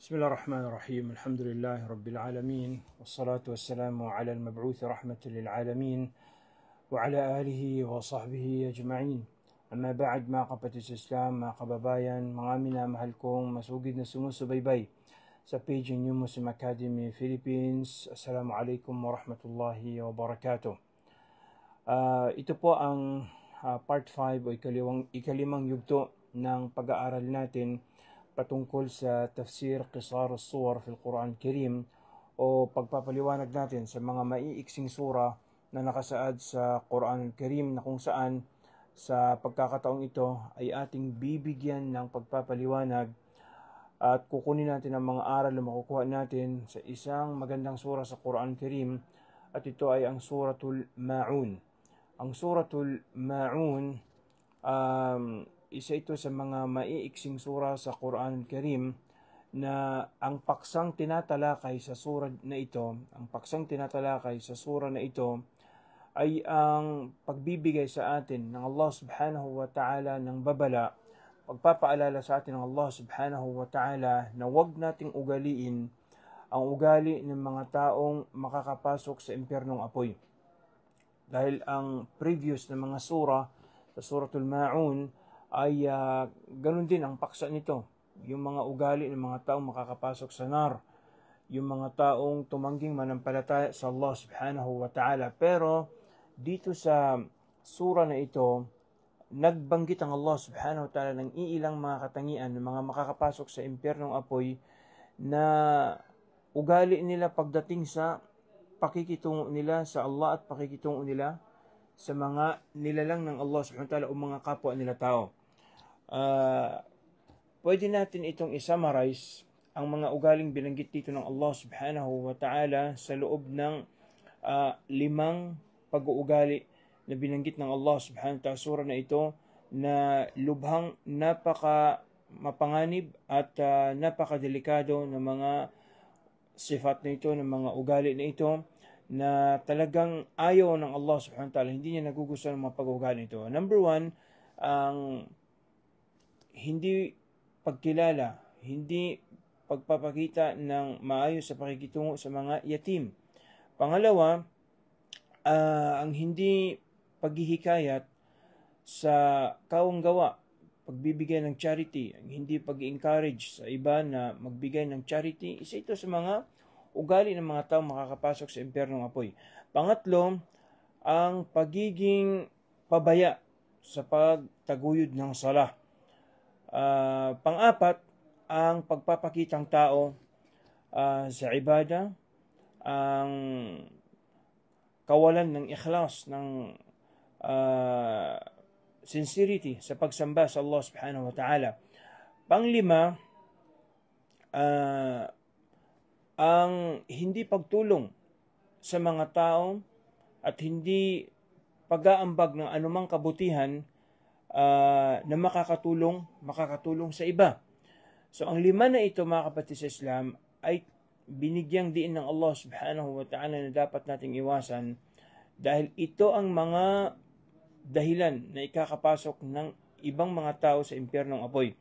بسم الله الرحمن الرحيم الحمد لله رب العالمين والصلاة والسلام على المبعوث رحمة للعالمين وعلى آله وصحبه أجمعين. Amma ba'd mga kapatid sa Islam, mga kababayan, mga minamahal kong masugid na sumusubaybay sa page New Muslim Academy Philippines. Assalamu alaikum wa rahmatullahi wa barakatuh. Ito po ang part 5 o ikalimang yugto ng pag-aaral natin patungkol sa tafsir qisar as-suwar fil Quran Karim o pagpapaliwanag natin sa mga maiiksing sura na nakasaad sa Quran Karim na kung saan sa pagkakataong ito ay ating bibigyan ng pagpapaliwanag at kukunin natin ang mga aral na makukuha natin sa isang magandang sura sa Quran Karim at ito ay ang Suratul Ma'un. Ang Suratul Ma'un isa ito sa mga maiiksing sura sa Quran Karim na ang paksang tinatalakay sa sura na ito, ay ang pagbibigay sa atin ng Allah subhanahu wa ta'ala ng babala, pagpapaalala sa atin ng Allah subhanahu wa ta'ala na huwag nating ugaliin ang ugali ng mga taong makakapasok sa impyernong apoy. Dahil ang previous na mga sura sa Suratul Ma'un ay ganun din ang paksa nito. Yung mga ugali ng mga taong makakapasok sa nar, yung mga taong tumangging manampalataya sa Allah subhanahu wa ta'ala. Pero dito sa sura na ito, nagbanggit ang Allah subhanahu wa ta'ala ng iilang mga katangian ng mga makakapasok sa impyernong apoy na ugali nila pagdating sa pakikitungo nila sa Allah at pakikitungo nila sa mga nilalang ng Allah subhanahu wa ta'ala o mga kapwa nila tao. Pwede natin itong i-summarize ang mga ugaling binanggit dito ng Allah subhanahu wa ta'ala sa loob ng 5 pag-uugali na binanggit ng Allah subhanahu wa ta'ala sura na ito na lubhang napaka mapanganib at napakadelikado ng mga sifat na ito, ng mga ugali na ito na talagang ayaw ng Allah subhanahu wa ta'ala, hindi niya nagugustuhan ng mga pag-uugali ito. Number 1, ang hindi pagkilala, hindi pagpapakita ng maayos sa pakikitungo sa mga yatim. Pangalawa, ang hindi paghihikayat sa kawang gawa, pagbibigay ng charity, ang hindi pag-encourage sa iba na magbigay ng charity, isa ito sa mga ugali ng mga tao makakapasok sa impyernong apoy. Pangatlo, ang pagiging pabaya sa pagtaguyod ng sala. Pang-apat, ang pagpapakitang tao sa ibada, ang kawalan ng ikhlas, ng sincerity sa pagsamba sa Allah subhanahu wa ta'ala. Panglima, ang hindi pagtulong sa mga tao at hindi pag-aambag ng anumang kabutihan na makakatulong sa iba. So ang 5 na ito mga kapatid sa Islam ay binigyang diin ng Allah subhanahu wa ta'ala na dapat nating iwasan dahil ito ang mga dahilan na ikakapasok ng ibang mga tao sa impyernong apoy.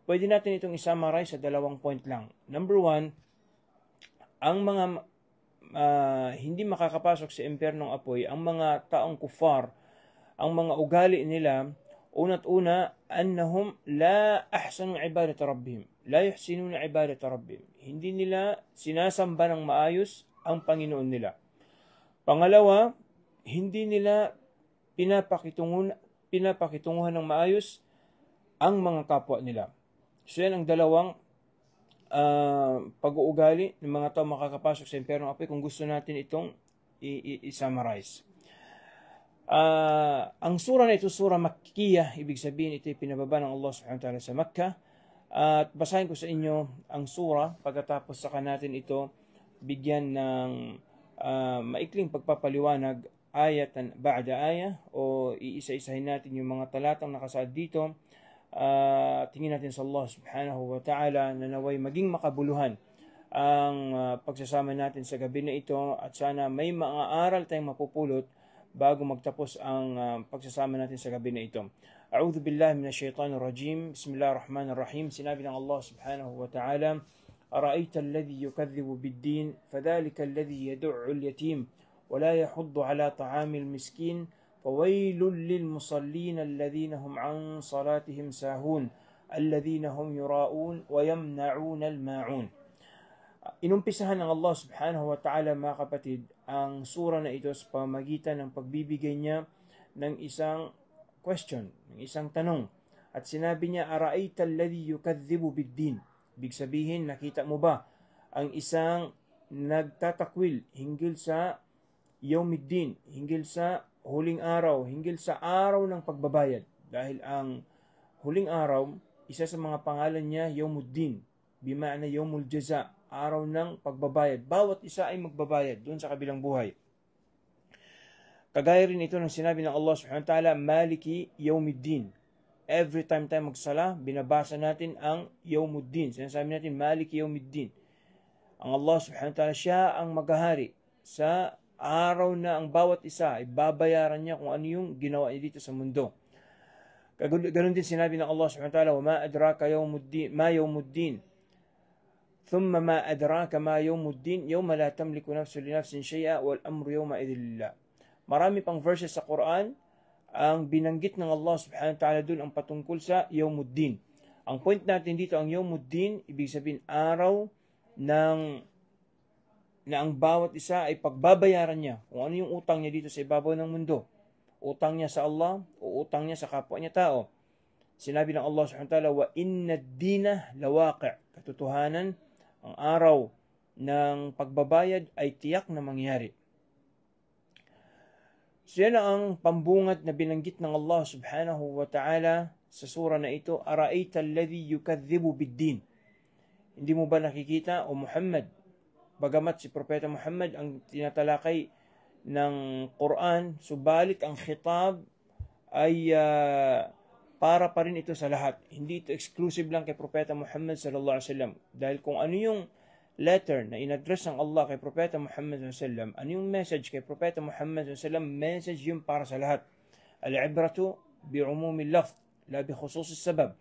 Pwede natin itong i-summarize sa 2 point lang. Number 1, ang mga hindi makakapasok sa impyernong apoy, ang mga taong kufar, ang mga ugali nila, una't una, annahum la ahsanu ibadata rabbihim. La yuhsinuna ibadata rabbihim. Hindi nila sinasamba ng maayos ang Panginoon nila. Pangalawa, hindi nila pinapakitunguhan ng maayos ang mga kapwa nila. So yan ang 2 pag-uugali ng mga tao makakapasok sa impyernong apoy kung gusto natin itong i-summarize. Ang sura na ito, sura Makkiyah, ibig sabihin ito ay pinababa ng Allah subhanahu wa ta'ala sa Makkah. At basahin ko sa inyo ang sura, pagkatapos saka natin ito bigyan ng maikling pagpapaliwanag ayatan ba'da ayah o iisa-isahin natin yung mga talatang nakasaad dito. Tingin natin sa Allah subhanahu wa ta'ala na naway maging makabuluhan ang pagsasama natin sa gabi na ito at sana may mga aral tayong mapupulot bago magtapos ang pagsasama natin sa gabi na ito. A'udhu billahi minash shaitanir rajim. Bismillahir rahmanir rahim. Sinabi ng Allah subhanahu wa ta'ala, أرأيت الذي يكذب بالدين فذلك الذي يدع اليتيم ولا يحض على طعام المسكين فويل للمصلين الذين هم عن صلاتهم ساهون الذين هم يراءون ويمنعون الماعون. Inumpisahan ng Allah subhanahu wa ta'ala, mga kapatid, ang sura na ito sa pamagitan ng pagbibigay niya ng isang question, ng isang tanong. At sinabi niya, Ara'ayta alladhi yukadhibu biddin. Ibig sabihin, nakita mo ba ang isang nagtatakwil hinggil sa yawmiddin, hinggil sa huling araw, hinggil sa araw ng pagbabayad. Dahil ang huling araw, isa sa mga pangalan niya, Yawmuddin, bima'na Yawmul Jaza, araw ng pagbabayad. Bawat isa ay magbabayad doon sa kabilang buhay. Kagaya rin ito ng sinabi ng Allah subhanahu wa ta'ala, Maliki Yawmiddin. Every time tayo magsala, binabasa natin ang Yawmuddin. Sinasabi natin, Maliki Yawmiddin. Ang Allah subhanahu wa ta'ala, siya ang maghahari sa araw na ang bawat isa ay babayaran niya kung ano yung ginawa niya dito sa mundo. Ganun din sinabi ng Allah subhanahu wa ta'ala, وَمَا أَدْرَاكَ مَا يَوْمُ الدِّينِ ثُمَّ مَا أَدْرَاكَ مَا يَوْمُ الدِّينِ يَوْمَ لَا تَمْلِكُ نَفْسٌ لِنَفْسٍ شَيْئًا وَالْأَمْرُ يَوْمَئِذٍ لِلَّهِ. Marami pang verses sa Quran ang binanggit ng Allah subhanahu wa ta'ala doon ang patungkol sa Yawmuddin. Ang point natin dito, ang Yawmuddin, ibig sabihin araw na ang bawat isa ay pagbabayaran niya kung ano yung utang niya dito sa ibabaw ng mundo. Utang niya sa Allah o utang niya sa kapwa niya tao. Sinabi ng Allah subhanahu wa ta'ala, wa inna ad-dina lawaqi'. Katotohanan, ang araw ng pagbabayad ay tiyak na mangyari. So yan ang pambungad na binanggit ng Allah subhanahu wa ta'ala sa sura na ito, Ara'ayta alladhi yukadhibu biddin. Hindi mo ba nakikita, o Muhammad, bagamat si Propeta Muhammad ang tinatalakay ng Quran, subalit ang khitab ay para pa rin ito sa lahat. Hindi ito exclusive lang kay Propeta Muhammad sallallahu alaihi wasallam. Dahil kung ano yung letter na in-address ng Allah kay Propeta Muhammad sallallahu alaihi wasallam, ano yung message kay Propeta Muhammad sallallahu alaihi wasallam, message yun para sa lahat. Al-ibratu bi'umumi al-lafz la bi khusus as-sabab.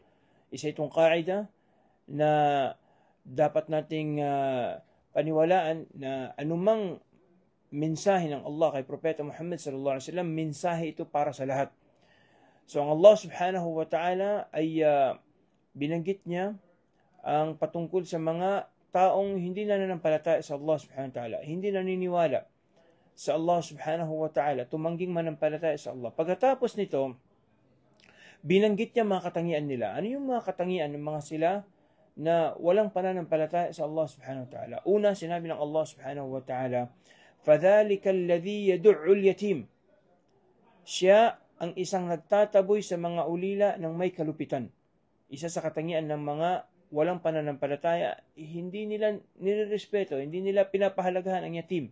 Isa itong qaida na dapat nating paniwalaan na anumang mensahe ng Allah kay Propeta Muhammad sallallahu alaihi wasallam, mensahe ito para sa lahat. So ang Allah subhanahu wa ta'ala ay binanggit niya ang patungkol sa mga taong hindi nananampalataya sa Allah subhanahu wa ta'ala, hindi naniniwala sa Allah subhanahu wa ta'ala, tumangging manampalataya sa Allah. Pagkatapos nito, binanggit niya mga katangian nila. Ano yung mga katangian ng mga sila na walang pananampalataya sa Allah subhanahu wa ta'ala? Una, sinabi ng Allah subhanahu wa ta'ala, فَذَلِكَ الَّذِي يَدُعُّ الْيَتِيمِ. Siya ang isang nagtataboy sa mga ulila ng may kalupitan. Isa sa katangian ng mga walang pananampalataya, hindi nila nirerespeto, hindi nila pinapahalagahan ang yatim.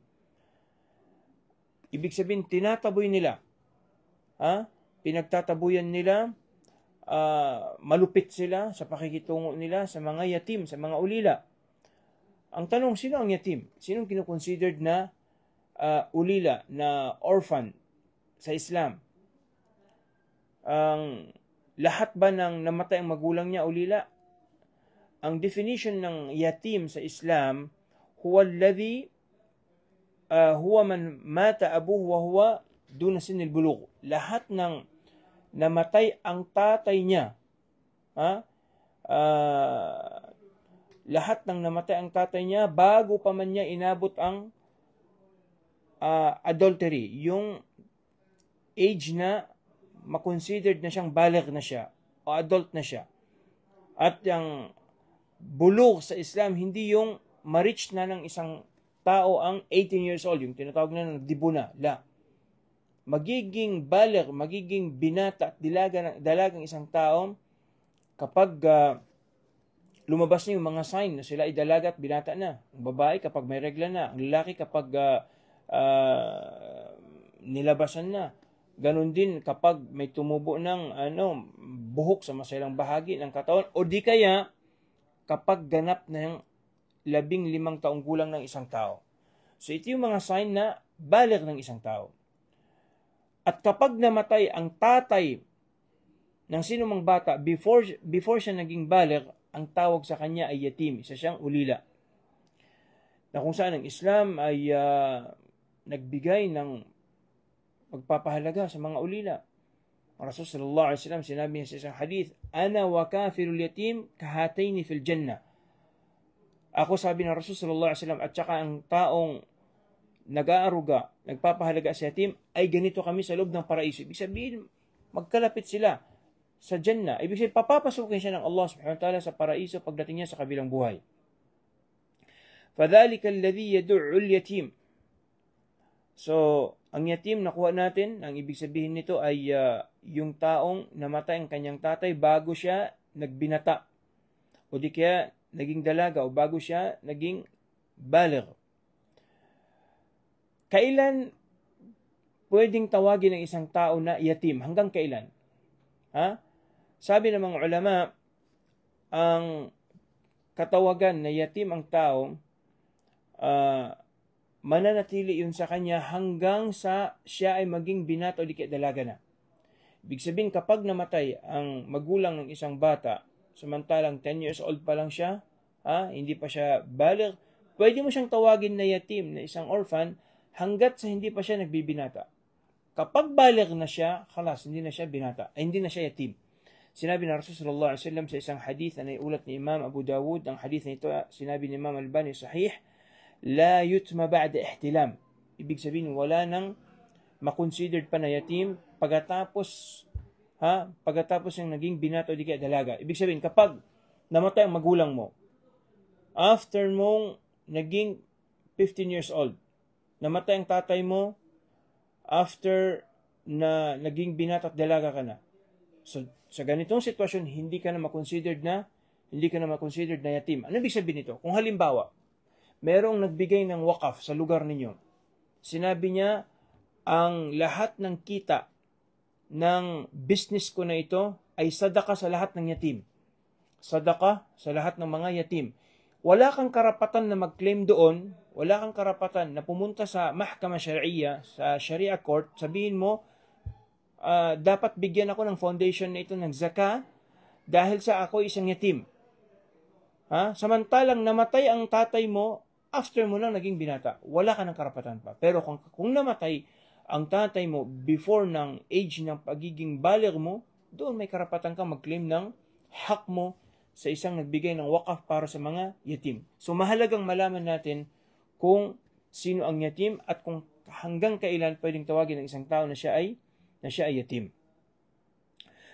Ibig sabihin, tinataboy nila. Pinagtatabuyan nila, malupit sila sa pakikitungo nila sa mga yatim, sa mga ulila. Ang tanong, sino ang yatim? Sinong kinukonsidered na ulila, na orphan sa Islam? Lahat ba ng namatay ang magulang niya ulila? Ang definition ng yatim sa Islam, huwa alladhi huwa man mata abuhu wa huwa duna sinil bulugh. Lahat ng namatay ang tatay niya, lahat ng namatay ang tatay niya bago pa man niya inabot ang adultery, yung age na makonsidered na siyang baligh na siya o adult na siya. At yung bulugh sa Islam, hindi yung ma-reach na ng isang tao ang 18 years old, yung tinatawag na ng dibo na. La. Magiging baligh, magiging binata at dalagang isang tao kapag lumabas na yung mga sign na sila ay dalaga at binata na. Ang babae kapag may regla na, ang lalaki kapag nilabasan na. Ganon din kapag may tumubo ng buhok sa masailang bahagi ng katawan, o di kaya kapag ganap na yung 15 taong gulang ng isang tao. So ito yung mga sign na baligh ng isang tao. At kapag namatay ang tatay ng sinumang bata before siya naging baligh, ang tawag sa kanya ay yatim, isa siyang ulila. Na kung saan ang Islam ay nagbigay ng pagpapahalaga sa mga ulila. Ang Rasul sallallahu alaihi wasallam sinabi niya sa isang hadith, "Ana wa kafirul yatim kahataini fil jannah." Ako, sabi ng Rasul sallallahu alaihi wasallam, at saka ang taong nag-aaruga, nagpapahalaga sa yatim, ay ganito kami sa loob ng paraiso. Ibig sabihin, magkalapit sila sa Jannah. Ibig sabihin, papapasukin siya ng Allah subhanahu wa ta'ala sa paraiso pagdating niya sa kabilang buhay. فَذَلِكَ الَّذِي يَدُعُّ الْيَتِيمِ. So, ang yatim, nakuha natin, ang ibig sabihin nito ay yung taong namatay ang kanyang tatay bago siya nagbinata. O di kaya naging dalaga o bago siya naging baligh. Kailan pwedeng tawagin ng isang tao na yatim? Hanggang kailan? Sabi ng mga ulama, ang katawagan na yatim ang tao, mananatili yun sa kanya hanggang sa siya ay maging binata o di kaya dalaga na. Ibig sabihin, kapag namatay ang magulang ng isang bata, samantalang 10 years old pa lang siya, hindi pa siya baligh, pwede mo siyang tawagin na yatim, na isang orphan, hanggat sa hindi pa siya nagbibinata. Kapag baligh na siya, khalas, hindi na siya binata, hindi na siya yatim. Sinabi ng Rasul sallallahu alaihi wasallam sa isang hadith na naiulat ni Imam Abu Dawud, ang hadith na ito, sinabi ni Imam Albani, sahih, la yutma ba'da ihtilam. Ibig sabihin, wala nang makonsidered pa na yatim pagkatapos yung naging binata o di kaya dalaga. Ibig sabihin, kapag namatay ang magulang mo, after mong naging 15 years old, namatay ang tatay mo, after na naging binata at dalaga ka na. So, sa ganitong sitwasyon, hindi ka na makonsidered na yatim. Ano ibig sabihin nito? Kung halimbawa, merong nagbigay ng wakaf sa lugar ninyo, sinabi niya, ang lahat ng kita ng business ko na ito ay sadaka sa lahat ng yatim. Sadaka sa lahat ng mga yatim. Wala kang karapatan na mag-claim doon, wala kang karapatan na pumunta sa mahkama syariya, sa Sharia court, sabihin mo, dapat bigyan ako ng foundation na ito ng zakah dahil sa ako isang yatim. Samantalang namatay ang tatay mo, after mo lang naging binata, wala ka ng karapatan pa. Pero kung namatay ang tatay mo before ng age ng pagiging baligh mo, doon may karapatan ka mag-claim ng hak mo sa isang nagbigay ng wakaf para sa mga yatim. So mahalagang malaman natin kung sino ang yatim at kung hanggang kailan pwedeng tawagin ng isang tao na siya ay yatim.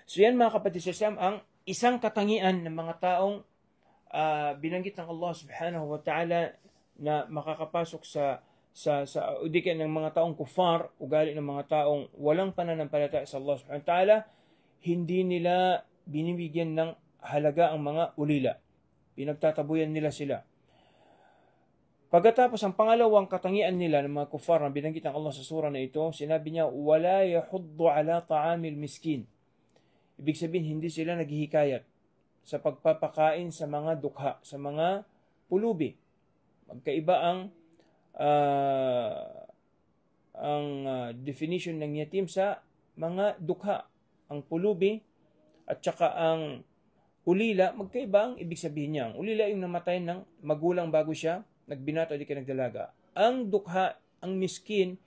So yan mga kapatid sa Islam, ang isang katangian ng mga taong binanggit ng Allah subhanahu wa ta'ala na makakapasok sa udikan ng mga taong kufar, ugali ng mga taong walang pananampalataya sa Allah subhanahu wa ta'ala, hindi nila binibigyan ng halaga ang mga ulila. Pinagtatabuyan nila sila. Pagkatapos, ang pangalawang katangian nila ng mga kufar na binanggit ng Allah sa surah na ito, sinabi niya, wala yahuddu ala ta'amil miskin. Ibig sabihin, hindi sila naghihikayat sa pagpapakain sa mga dukha, sa mga pulubi. Magkaiba ang definition ng yatim sa mga dukha. Ang pulubi at saka ang ulila, magkaiba ang ibig sabihin niya. Ang ulila yung namatay ng magulang bago siya nagbinata o di ka nagdalaga. Ang dukha, ang miskin,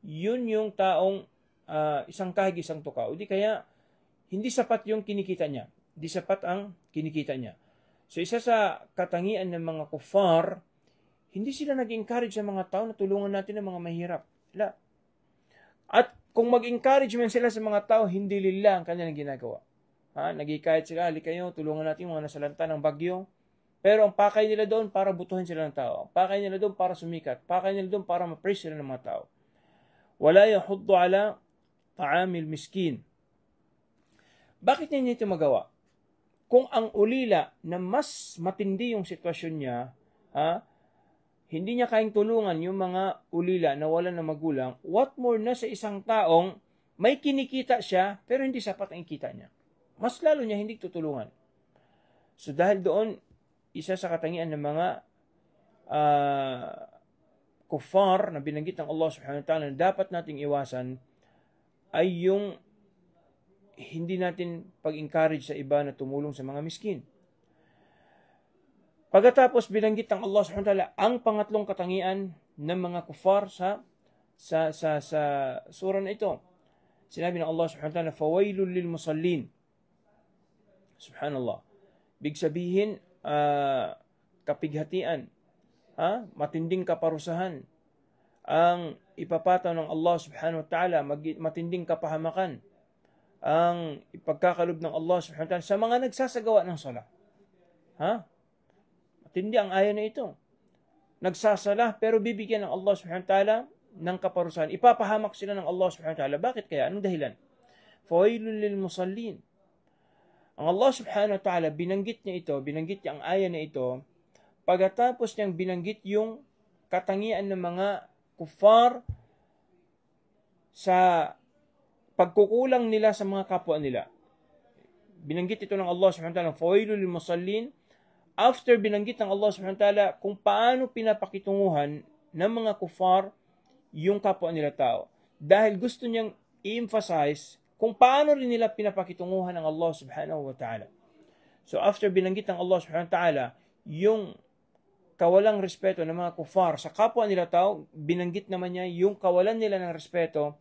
yun yung taong isang kahig, isang tuka. O di kaya, hindi sapat yung kinikita niya. Hindi sapat ang kinikita niya. So isa sa katangian ng mga kufar, hindi sila nag-encourage sa mga tao na tulungan natin ang mga mahirap. Wala. At kung mag-encourage man sila sa mga tao, hindi lillah ang kanilang ginagawa. Nag-encourage sila, hali kayo, tulungan natin yung mga nasalanta ng bagyo. Pero ang pakay nila doon para butuhin sila ng tao. Ang pakay nila doon para sumikat. Pakay nila doon para ma-praise sila ng mga tao. Wala yahuddu ala ta'amil miskin. Bakit niya ito magawa? Kung ang ulila na mas matindi yung sitwasyon niya, hindi niya kayang tulungan yung mga ulila na wala na magulang, what more na sa isang taong may kinikita siya pero hindi sapat ang kita niya. Mas lalo niya hindi tutulungan. So dahil doon, isa sa katangian ng mga kufar na binanggit ng Allah subhanahu wa ta'ala na dapat nating iwasan ay yung hindi natin pag-encourage sa iba na tumulong sa mga miskin. Pagkatapos binanggit ng Allah subhanahu wa ta'ala ang pangatlong katangian ng mga kufar sa surah na ito. Sinabi ng Allah subhanahu wa ta'ala, "Fawailul lil musallin." Subhanallah. Big sabihin, kapighatian, matinding kaparusahan ang ipapataw ng Allah subhanahu wa ta'ala, matinding kapahamakan ang ipagkakalob ng Allah subhanahu wa ta'ala sa mga nagsasagawa ng sala. Matindi ang aya na ito. Nagsasala pero bibigyan ng Allah subhanahu wa ta'ala ng kaparusahan. Ipapahamak sila ng Allah subhanahu wa ta'ala. Bakit kaya? Anong dahilan? Fawailul lil musallin. Ang Allah subhanahu wa ta'ala, binanggit niya ang aya na ito, pagkatapos niyang binanggit yung katangian ng mga kufar sa pagkukulang nila sa mga kapwa nila. Binanggit ito ng Allah subhanahu wa ta'ala, fawailul lil musallin. After binanggit ng Allah subhanahu wa ta'ala kung paano pinapakitunguhan ng mga kufar yung kapwa nila tao. Dahil gusto niyang i-emphasize kung paano rin nila pinapakitunguhan ng Allah subhanahu wa ta'ala. So after binanggit ng Allah subhanahu wa ta'ala yung kawalang respeto ng mga kufar sa kapwa nila tao, binanggit naman niya yung kawalan nila ng respeto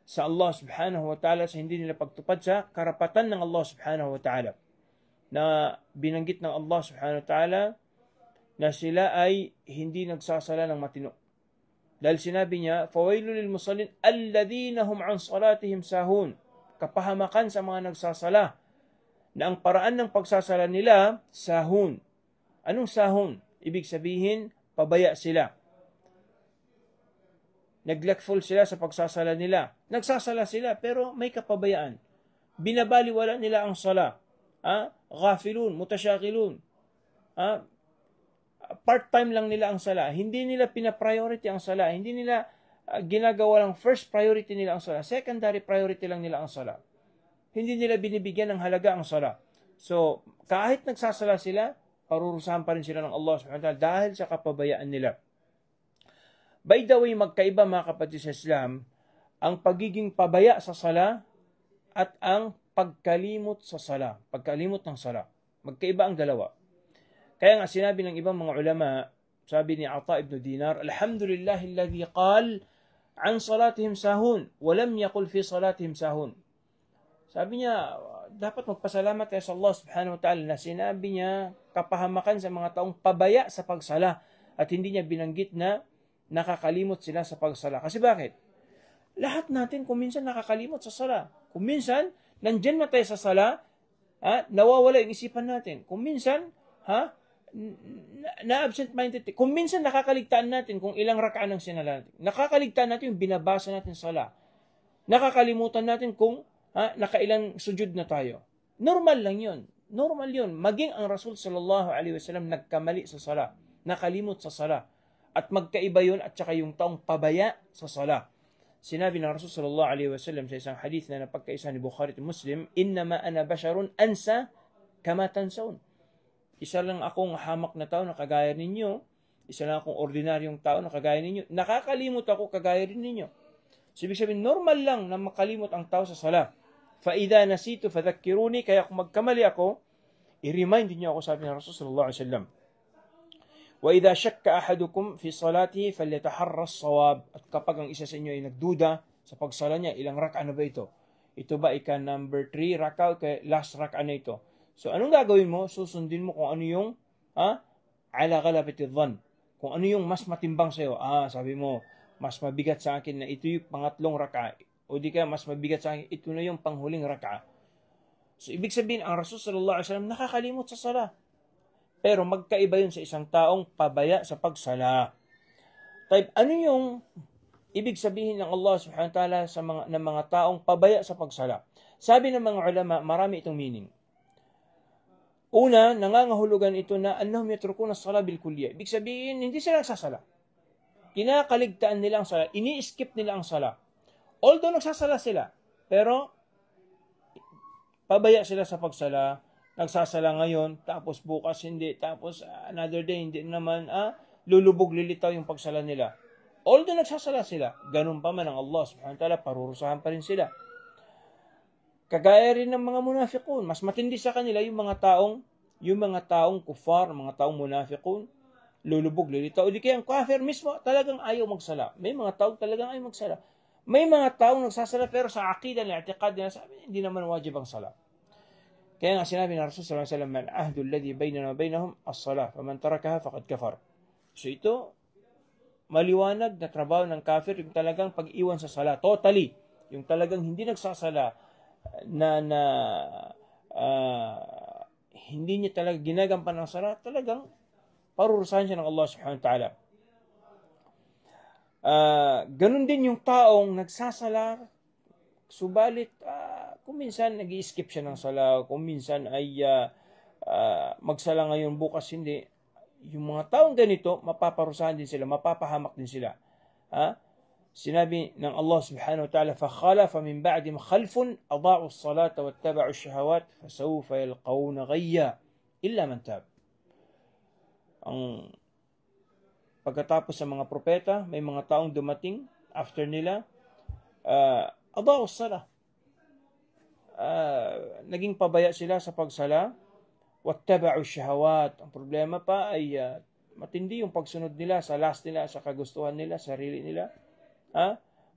sa Allah subhanahu wa ta'ala sa hindi nila pagtupad sa karapatan ng Allah subhanahu wa ta'ala. Na binanggit ng Allah subhanahu wa ta'ala na sila ay hindi nagsasala ng matino. Dahil sinabi niya, "Fawailul lil musallin alladhina hum an salatihim sahun." Kapahamakan sa mga nagsasala na ang paraan ng pagsasala nila, sahun. Anong sahun? Ibig sabihin, pabaya sila. Neglectful sila sa pagsasala nila. Nagsasala sila pero may kapabayaan. Binabaliwala nila ang sala. Ghafilun, mutasyakilun. Part-time lang nila ang sala. Hindi nila pina-priority ang sala. Hindi nila ginagawa lang first priority nila ang sala. Secondary priority lang nila ang sala. Hindi nila binibigyan ng halaga ang sala. So, kahit nagsasala sila, parurusahan pa rin sila ng Allah subhanahu wa ta'ala dahil sa kapabayaan nila. By the way, magkaiba mga kapatid sa Islam, ang pagiging pabaya sa sala at ang pagkalimot sa sala, pagkalimot ng sala. Magkaiba ang dalawa. Kaya nga sinabi ng ibang mga ulama, sabi ni Ata ibn Dinar, "Alhamdulillahilladzi qal an salatihim sahun, wa lam yaqul fi salatihim sahun." Sabi niya, dapat magpasalamat tayo sa Allah subhanahu wa ta'ala na sinabi niya kapahamakan sa mga taong pabaya sa pagsala at hindi niya binanggit na nakakalimot sila sa pagsala. Kasi bakit? Lahat natin kung minsan nakakalimot sa sala. Kung minsan, nandyan na tayo sa sala, nawawala yung isipan natin. Kung minsan, na-absent-minded. Kung minsan nakakaligtaan natin kung ilang rakaan ang sinala natin. Nakakaligtaan natin yung binabasa natin sa sala. Nakakalimutan natin kung nakailang sujud na tayo. Normal lang yun. Normal yun. Maging ang Rasul sallallahu alaihi wasallam nagkamali sa sala. Nakalimot sa sala. At magkaiba yun at saka yung taong pabaya sa sala. Sinabi ng Rasul sallallahu alaihi wasallam sa isang hadith na napagkaisa ni Bukhari at Muslim, "Innama ana basharun ansa kama tansaun." Isa lang akong hamak na tao na kagaya ninyo. Isa lang akong ordinaryong tao na kagaya ninyo. Nakakalimot ako kagaya rin ninyo. So, ibig sabihin, normal lang na makalimot ang tao sa sala. فَإِذَا نَسِيتُ فَذَكِّرُونِي. Kaya kung magkamali ako, i-remind niyo ako, sabi ng Rasul sallallahu alaihi wasallam. وَإِذَا شَكَّ أَحَدُكُمْ فِي صَلَاتِهِ فَلْيَتَحَرَّ الصَّوَابَ. At kapag ang isa sa inyo ay nagduda sa pagsala niya, ilang raka na ba ito? Ito ba ika number 3 raka o last raka na ito? So, anong gagawin mo? Susundin mo kung ano yung ala ghalabati dhann. Kung ano yung mas matimbang sa'yo. Sabi mo, mas mabigat sa akin na ito yung pangatlong raka. O di ka, mas mabigat sa akin, ito na yung panghuling raka. So, ibig sabihin, ang Rasul sallallahu alaihi wasallam nakakalimot sa sala. Pero magkaiba yun sa isang taong pabaya sa pagsala. Type, ano yung ibig sabihin ng Allah subhanahu wa ta'ala sa mga taong pabaya sa pagsala? Sabi ng mga ulama, marami itong meaning. Una, nangangahulugan ito na annahum yatrukuna as-sala bil kulliyah. Ibig sabihin, hindi sila nagsasala. Kinakaligtaan nila ang sala. Ini-skip nila ang sala. Although nagsasala sila, pero pabaya sila sa pagsala. Nagsasala ngayon, tapos bukas hindi, tapos another day hindi naman, lulubog, lilitaw yung pagsala nila. Although nagsasala sila, ganun pa man ang Allah subhanahu wa ta'ala, parurusahan pa rin sila. Kagaya rin ng mga munafiqun, mas matindi sa kanila yung mga taong Yung mga taong kufar, mga taong munafiqun, lulubog, lilitaw. Di kaya ang kafir mismo talagang ayaw magsala. May mga taong talagang ayaw magsala. May mga taong nagsasala pero sa aqida na i'tiqad nila sabi, hindi naman wajib ang sala. Kaya nga sinabi ng Rasul sallallahu alaihi wasallam, "Al-ahdu alladhi bainana wa bainahum as-salah, faman tarakaha faqad kafar." So ito maliwanag na trabaho ng kafir yung talagang pag-iwan sa sala, totally. Yung talagang hindi nagsasala na hindi niya talaga ginagampan ng sala, talagang parurusahan siya ng Allah subhanahu wa ta'ala. Ganun din yung taong nagsasala, subalit kung minsan nag-i-skip siya ng sala, kung minsan ay magsala ngayon, bukas hindi. Yung mga taong ganito, mapaparusahan din sila, mapapahamak din sila. Sinabi ng Allah subhanahu wa ta'ala, فَخَلَفَ مِنْ بَعْدِهِمْ خَلْفٌ أَضَاعُوا الصَّلَاةَ وَاتَّبَعُوا الشَّهَوَاتِ فَسَوْفَ يَلْقَوْنَ غَيًّا إِلَّا مَنْ تَابَ. Ang pagkatapos sa mga propeta, may mga taong dumating after nila, أَضَاعُوا الصَّلَاةَ, naging pabaya sila sa pagsala, وَاتَّبَعُوا الشَّهَوَاتِ. Ang problema pa ay matindi yung pagsunod nila sa last nila, sa kagustuhan nila, sarili nila.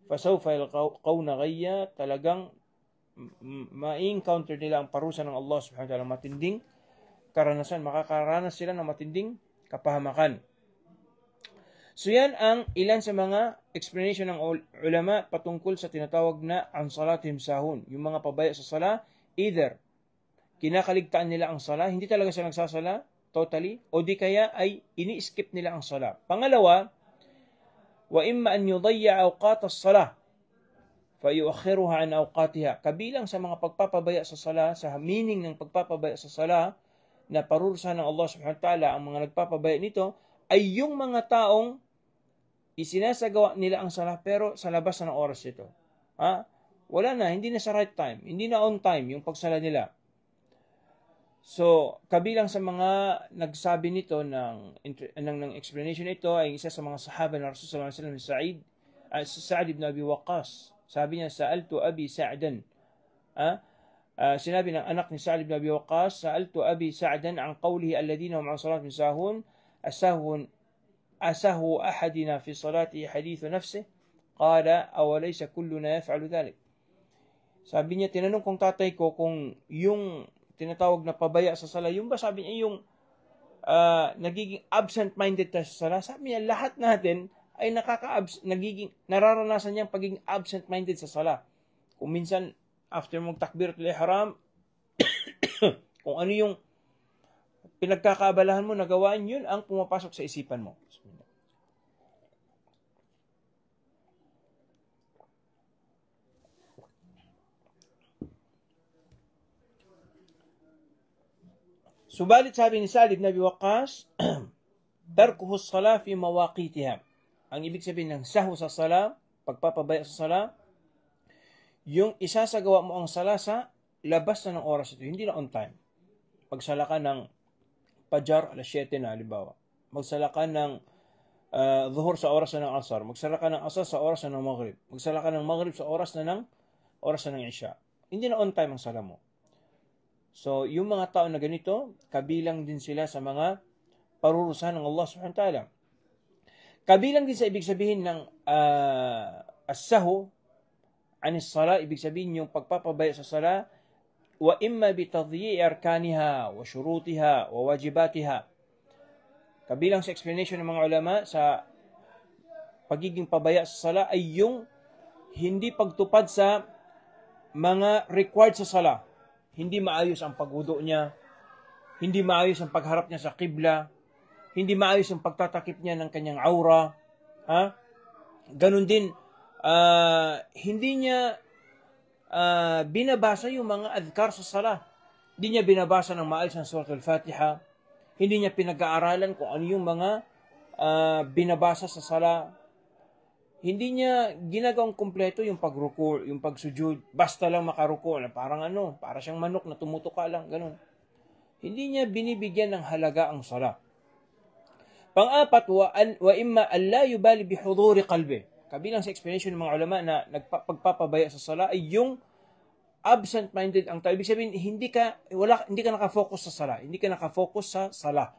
فَسَوْفَ يَلْقَوْنَ غَيًّا, talagang ma-encounter nila ang parusa ng Allah subhanahu wa ta'ala, matinding karanasan, makakaranas sila ng matinding kapahamakan. So yan ang ilan sa mga explanation ng ulama patungkol sa tinatawag na an salatihim sahun, yung mga pabaya sa sala, either kinakaligtaan nila ang sala, hindi talaga sila nagsasala totally, o di kaya ay ini-skip nila ang sala. Pangalawa, وَإِمَّا أَنْ يُضَيَّعَ أَوْقَاتَ الصَّلَاةِ فَيُؤَخِّرُهَا عَنْ أَوْقَاتِهَا. Kabilang sa mga pagpapabaya sa sala, sa meaning ng pagpapabaya sa sala, na parurusahan ng Allah subhanahu wa ta'ala ang mga nagpapabaya nito, ay yung mga taong isinasagawa nila ang sala pero sa labas na ng oras ito. Wala na, hindi na sa right time, hindi na on time yung pagsala nila. So, kabilang sa mga nagsabi nito ng explanation nito ay isa sa mga sahaba ng Rasul sallallahu alaihi wasallam, Sa'd ibn Abi Waqqas. Sabi niya, "Sa'altu Abi Sa'dan." Sinabi ng anak ni Sa'd ibn Abi Waqqas, "Sa'altu Abi Sa'dan an qawlihi alladhina hum an salatihim sahun, asahu ahadina fi salatihi hadithu nafsihi, qala awalaysa kulluna yaf'alu dhalik." Sabi niya, tinanong kong tatay ko kung yung tinatawag na pabaya sa sala, yung ba sabi niya yung nagiging absent-minded tayo sa sala? Sabi niya, lahat natin ay nararanasan niyang pagiging absent-minded sa sala. Kung minsan, after mong takbiratul ihram, kung ano yung pinagkakaabalahan mo na gawaan, yun ang pumapasok sa isipan mo. Subalit sabi ni Sa'd ibn Abi Waqqas, tarkuhu as-salah fi mawaqitiha. Ang ibig sabihin ng sahu sa sala, pagpapabaya sa sala, yung isasagawa mo ang sala sa labas na ng oras ito, hindi na on time. Pagsala ka ng Fajar, alas 7 na, halimbawa. Magsala ka ng Dhuhr sa oras na ng Asar. Magsala ka ng Asar sa oras na ng Maghrib. Magsala ka ng Maghrib sa oras na ng Isha. Hindi na on time ang sala mo. So, yung mga tao na ganito, kabilang din sila sa mga parurusahan ng Allah subhanahu wa ta'ala. Kabilang din sa ibig sabihin ng as-sahu anis sala, ibig sabihin yung pagpapabaya sa sala, wa imma bi tadyi'i arkaniha wa shurutiha wa wajibatiha. Kabilang sa explanation ng mga ulama sa pagiging pabaya sa sala ay yung hindi pagtupad sa mga required sa sala. Hindi maayos ang pagwudu niya, hindi maayos ang pagharap niya sa qibla, hindi maayos ang pagtatakip niya ng kanyang aura. Ganun din, hindi niya binabasa yung mga adhkar sa sala. Hindi niya binabasa ng maayos ang Surah Al-Fatiha. Hindi niya pinag-aaralan kung ano yung mga binabasa sa sala. Hindi niya ginagawang kumpleto yung pagruku, yung pagsujud. Basta lang makaruku, na parang para siyang manok na tumutuka lang, ganun. Hindi niya binibigyan ng halaga ang sala. Pang-apat, wa imma an la yubali bi huduri qalbi. Kabilang sa explanation ng mga ulama na pagpapabaya sa sala ay yung absent-minded ang tao. Ibig sabihin, hindi ka nakafocus sa sala. Hindi ka nakafocus sa sala.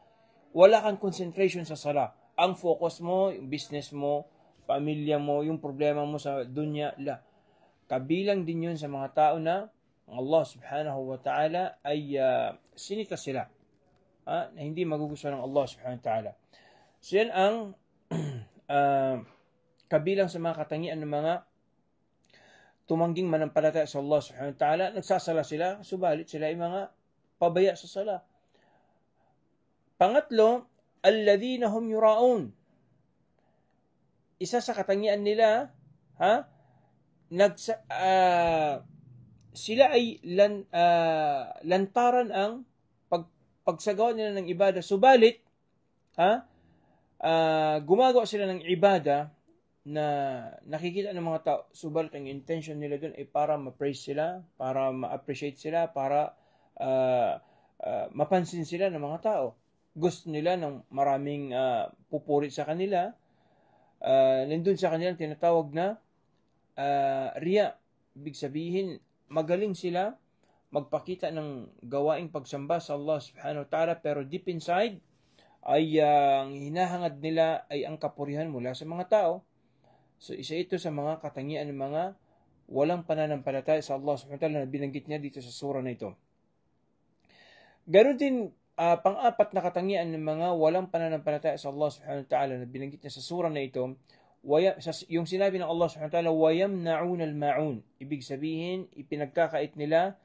Wala kang concentration sa sala. Ang focus mo, yung business mo, pamilya mo, yung problema mo sa dunya, kabilang din yun sa mga tao na Allah subhanahu wa ta'ala ay sinita sila. Na hindi magugustuhan ng Allah subhanahu wa ta'ala. So yan ang kabilang sa mga katangian ng mga tumangging manampalataya sa Allah subhanahu wa ta'ala. Nagsasala sila, subalit sila ay mga pabaya sa sala. Pangatlo, alladhina hum yura'un. Isa sa katangian nila, sila ay lantaran ang pagsagawa nila ng ibada. Subalit, gumagawa sila ng ibada na nakikita ng mga tao, subalit ang intention nila doon ay para ma-praise sila, para ma-appreciate sila, para mapansin sila ng mga tao. Gusto nila ng maraming pupuri sa kanila. Nandun sa kanila tinatawag na riya. Ibig sabihin, magaling sila magpakita ng gawaing pagsamba sa Allah subhanahu wa ta'ala, pero deep inside ay ang hinahangad nila ay ang kapurihan mula sa mga tao. So isa ito sa mga katangian ng mga walang pananampalataya sa Allah subhanahu wa ta'ala na binanggit niya dito sa surah na ito. Ganon din pang-apat na katangian ng mga walang pananampalataya sa Allah subhanahu wa ta'ala na binanggit niya sa surah na ito, yung sinabi ng Allah subhanahu wa ta'ala, وَيَمْنَعُونَ الْمَعُونَ. Ibig sabihin, ipinagkakait nila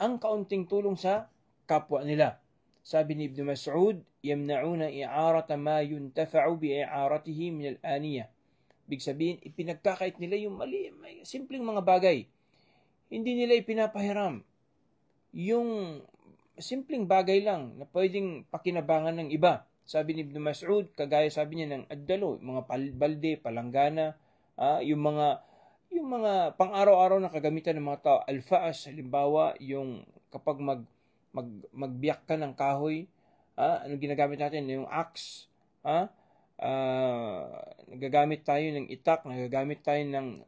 ang kaunting tulong sa kapwa nila. Sabi ni Ibn Mas'ud, يَمْنَعُونَ إِعَارَةَ مَا يُنْتَفَعُ بِإِعَارَتِهِ مِنَ الْآنِيَةِ. Ibig sabihin, ipinagkakait nila yung simpleng mga bagay. Hindi nila ipinapahiram yung simpleng bagay lang na pwedeng pakinabangan ng iba. Sabi ni Ibn Mas'ud, kagaya sabi niya ng addalo, mga balde, palanggana, yung mga pang-araw-araw na kagamitan ng mga tao. Al-fa'as, halimbawa, yung kapag magbiyak ka ng kahoy, anong ginagamit natin? Yung axe, nagagamit tayo ng itak, nagagamit tayo ng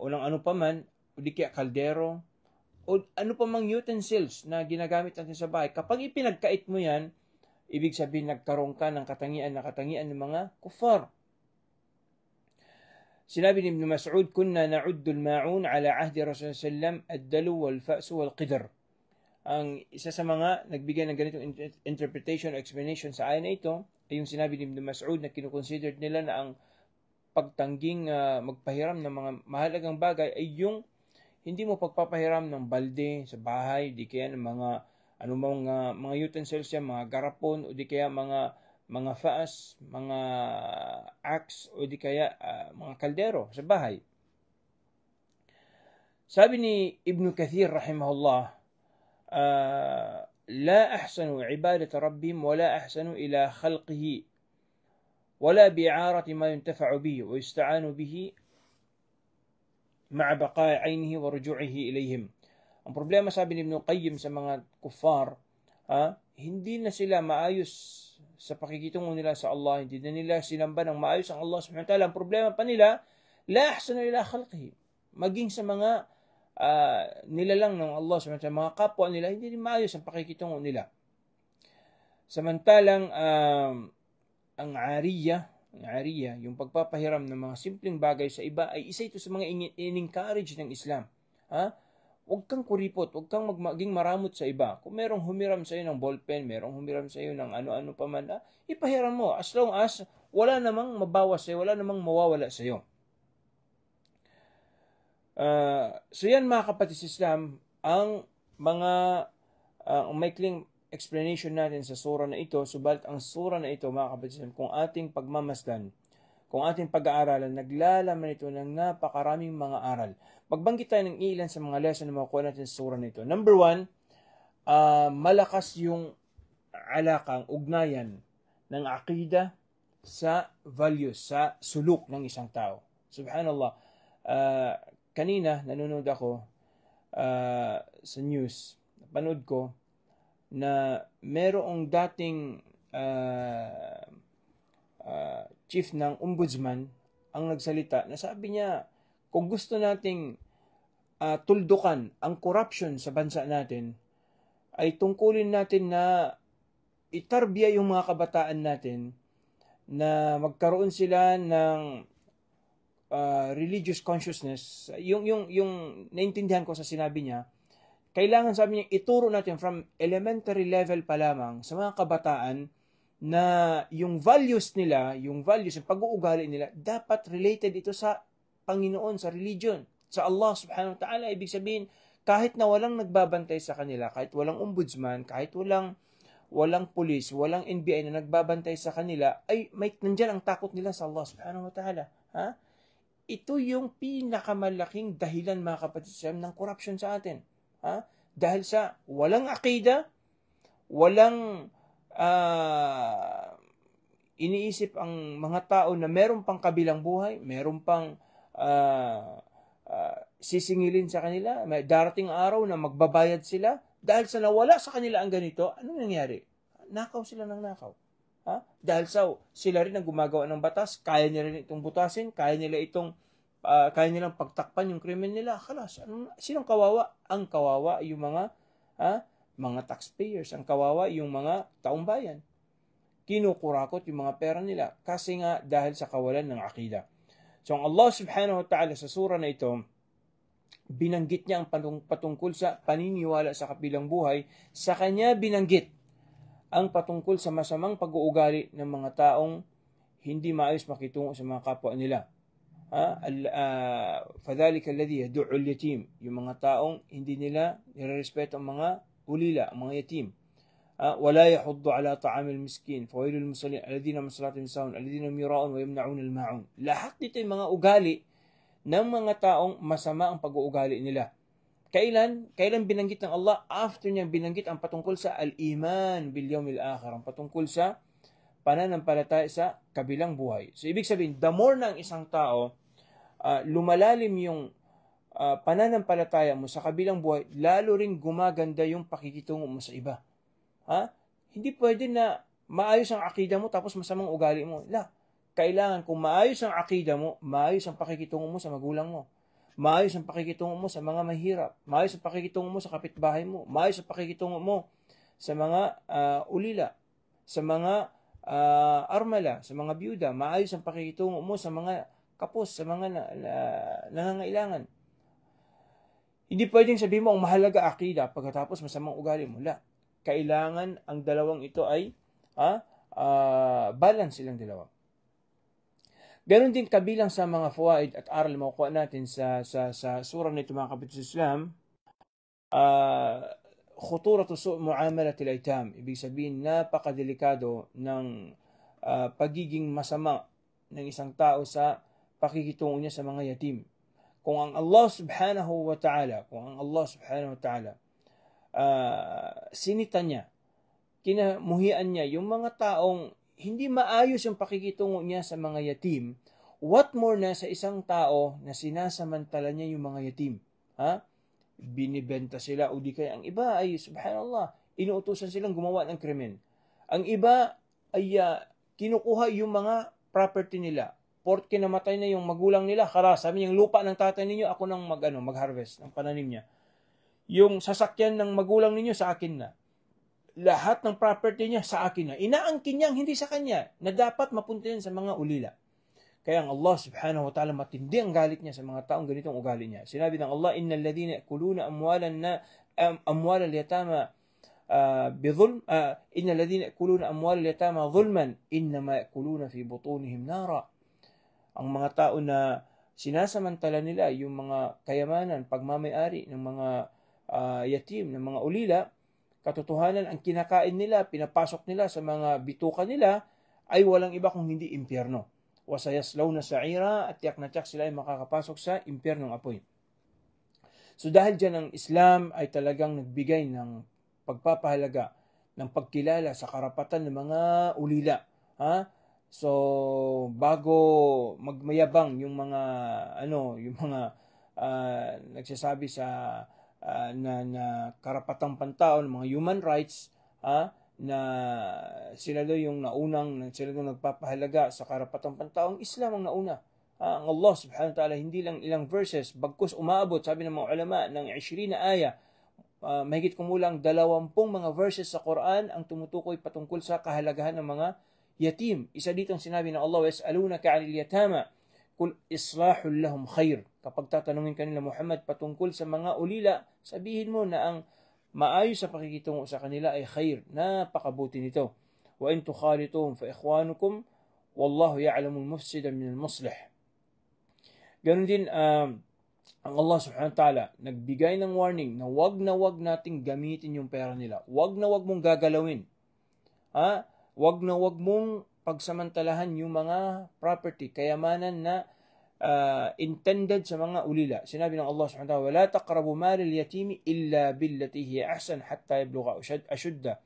ano pa man, o di kaya kaldero, o ano pa mang utensils na ginagamit natin sa bahay. Kapag ipinagkait mo yan, ibig sabihin nagkaroon ka ng katangian ng mga kuffar. Sinabi ni Ibn Mas'ud, kunna na'uddu al-ma'un ala ahdi Rasulullah sallam ad-dalu wal-fa'su wal-qidr. Ang isa sa mga nagbigay ng ganitong interpretation o explanation sa ayan na ito ay yung sinabi ni Ibn Mas'ud na kinukonsider nila na ang pagtangging magpahiram ng mga mahalagang bagay ay yung hindi mo pagpapahiram ng balde sa bahay, di kaya ng mga utensils yan, mga garapon, o di kaya mga faas, mga axe, o di kaya mga kaldero sa bahay. Sabi ni Ibn Kathir rahimahullah, la ahsanu ibadata rabbihim wa la ahsanu ila khalqihi wala bi'arati ma yuntafa'u bihi wa yusta'anu bihi ma'a baqa'i 'ainihi wa ruju'ihi ilayhim. Ang problema, sabi ni Ibn Qayyim, sa mga kuffar, hindi na sila maayos sa pakikitungo nila sa Allah, hindi na nila sinamba ng maayos ang Allah subhanahu wa ta'ala. Ang problema pa nila, la ahsanu ila khalqihi, maging sa mga nilalang ng Allah subhanahu wa ta'ala, mga kapwa nila, hindi rin maayos ang pakikitungo nila. Samantalang ang ariya, yung pagpapahiram ng mga simpleng bagay sa iba, ay isa ito sa mga in-encourage ng Islam. Huwag kang kuripot, huwag kang maging maramot sa iba. Kung merong humiram sa iyo ng ballpen, merong humiram sa iyo ng ano-ano pa man, ipahiram mo, as long as wala namang mabawas sa iyo, wala namang mawawala sa iyo. So yan, mga kapatid sa Islam, ang mga maikling explanation natin sa surah na ito. Subalit ang surah na ito, mga kapatid sa Islam, kung ating pagmamasdan, kung ating pag-aaralan, naglalaman ito ng napakaraming mga aral. Magbanggit tayo ng ilan sa mga lesson na makuha natin sa surah na ito. Number 1, malakas yung alakang, ugnayan ng aqida sa values, sa suluk ng isang tao. Subhanallah. Kanina, nanonood ako sa news, napanood ko na merong dating chief ng ombudsman ang nagsalita na sabi niya, kung gusto nating tuldukan ang corruption sa bansa natin, ay tungkulin natin na itarbiya yung mga kabataan natin na magkaroon sila ng religious consciousness. Yung naintindihan ko sa sinabi niya, kailangan, sabi niya, ituro natin from elementary level pa lamang sa mga kabataan na yung values nila, yung pag-uugali nila, dapat related ito sa Panginoon, sa religion, sa Allah subhanahu wa ta'ala. Ibig sabihin, kahit na walang nagbabantay sa kanila, kahit walang ombudsman, kahit walang pulis, walang NBI na nagbabantay sa kanila, ay nandyan ang takot nila sa Allah subhanahu wa ta'ala. Ha? Ito yung pinakamalaking dahilan, mga kapatid, ng corruption sa atin. Ha? Dahil sa walang akida, walang iniisip ang mga tao na meron pang kabilang buhay, meron pang sisingilin sa kanila, may darating araw na magbabayad sila. Dahil sa nawala sa kanila ang ganito, ano nangyari? Nakaw sila ng nakaw. Ha? Dahil sa sila rin ang gumagawa ng batas, kaya nila rin itong butasin, kaya nilang pagtakpan yung krimen nila. Kalas, sinong kawawa? Ang kawawa yung mga taxpayers, ang kawawa yung mga taong bayan. Kinukurakot yung mga pera nila kasi nga dahil sa kawalan ng akida. So ang Allah subhanahu wa ta'ala sa sura na ito, binanggit niya ang patungkol sa paniniwala sa kabilang buhay. Sa kanya binanggit ang patungkol sa masamang pag-uugali ng mga taong hindi maayos makitungo sa mga kapwa nila. فَذَلِكَ الَّذِي يَدُعُّ الْيَتِيمِ, yung mga taong hindi nila nirerespeto ang mga ulila, ang mga yatim. وَلَا يَحُضُّ عَلَى طَعَامِ الْمِسْكِينِ فَوَيْلُ لِلْمُصَلِّينَ الَّذِينَ مِنْ صَلَاتِهِمْ سَاهُونَ الَّذِينَ يُرَاءُونَ وَيَمْنَعُونَ الْمَاعُونَ. Lahat nito yung mga ugali ng mga taong masama ang pag-uugali nila. Kailan binanggit ng Allah? After niya binanggit ang patungkol sa al-iman bil yawmil akhir, ang patungkol sa pananampalataya sa kabilang buhay. So, ibig sabihin, the more na ang isang tao lumalalim yung pananampalataya mo sa kabilang buhay, lalo rin gumaganda yung pakikitungo mo sa iba. Ha? Hindi pwede na maayos ang akida mo tapos masamang ugali mo. Kailangan kung maayos ang akida mo, maayos ang pakikitungo mo sa magulang mo. Maayos ang pakikitungo mo sa mga mahirap. Maayos ang pakikitungo mo sa kapitbahay mo. Maayos ang pakikitungo mo sa mga ulila, sa mga armala, sa mga byuda. Maayos ang pakikitungo mo sa mga kapos, sa mga nangangailangan. Hindi pwedeng sabihin mo ang mahalaga akida pagkatapos masamang ugali mo. Kailangan ang dalawang ito ay balance silang dalawa. Ganon din kabilang sa mga fawaid at aral na makukuha natin sa surah na ito, mga kapatid sa Islam, khuturatu muamalatil aitam. Ibig sabihin, napakadelikado ng pagiging masama ng isang tao sa pakikitungo niya sa mga yatim. Kung ang Allah subhanahu wa ta'ala, sinita niya, kinamuhian niya yung mga taong hindi maayos yung pakikitungo niya sa mga yatim, what more na sa isang tao na sinasamantala niya yung mga yatim. Binibenta sila o di kaya ang iba ay, subhanallah, inuutusan silang gumawa ng krimen. Ang iba ay kinukuha yung mga property nila. Porke namatay na yung magulang nila, sabi niya, yung lupa ng tatay ninyo, ako nang mag-harvest ng pananim niya. Yung sasakyan ng magulang ninyo, sa akin na. Lahat ng property niya, sa akin na. Inaangkin niya hindi sa kanya, na dapat mapunta yan sa mga ulila. Kaya ang Allah subhanahu wa ta'ala, matindi ang galit niya sa mga taong ganitong ugali niya. Sinabi ng Allah, innal ladhina yakuluna amwalal yatama بظلم إن الذين يأكلون أموال اليتامى ظلما إنما يأكلون في بطونهم نارا. Ang mga tao na sinasamantala nila yung mga kayamanan, pagmamayari ng mga yatim, ng mga ulila, katotohanan ang kinakain nila, pinapasok nila sa mga bituka nila ay walang iba kung hindi impyerno. Wasayaslawna sa'ira, at tiyak na tiyak sila ay makakapasok sa impyernong apoy. So dahil dyan ang Islam ay talagang nagbigay ng pagpapahalaga, ng pagkilala sa karapatan ng mga ulila. So bago magmayabang yung mga nagsasabi sa na karapatang pantao, ng mga human rights, na sila daw yung naunang, sila daw nagpapahalaga sa karapatang pantao, ang Islam ang nauna. Ang Allah subhanahu wa ta'ala hindi lang ilang verses, bagkus umaabot, sabi ng mga ulama, ng 20 na aya, mahigit kumulang 20 mga verses sa Quran ang tumutukoy patungkol sa kahalagahan ng mga yatim. Isa dito ang sinabi ng Allah, "Yas'alunaka 'anil yatama, kul islahul lahum khair." Kapag tatanungin kanila Muhammad patungkol sa mga ulila, sabihin mo na ang maayos sa pakikitungo sa kanila ay khair. Napakabuti nito. Wa in tukhalituhum fa ikhwanukum wallahu ya'lamul mufsida minal muslih. Ganun din ang Allah subhanahu wa ta'ala nagbigay ng warning na wag nating gamitin yung pera nila. Wag mong gagalawin. Wag mong pagsamantalahan yung mga property, kayamanan na intended sa mga ulila. Sinabi ng Allah subhanahu wa ta'ala, "Wala taqrabu mal al-yatimi illa billati hiya ahsan hatta yablugha ashudda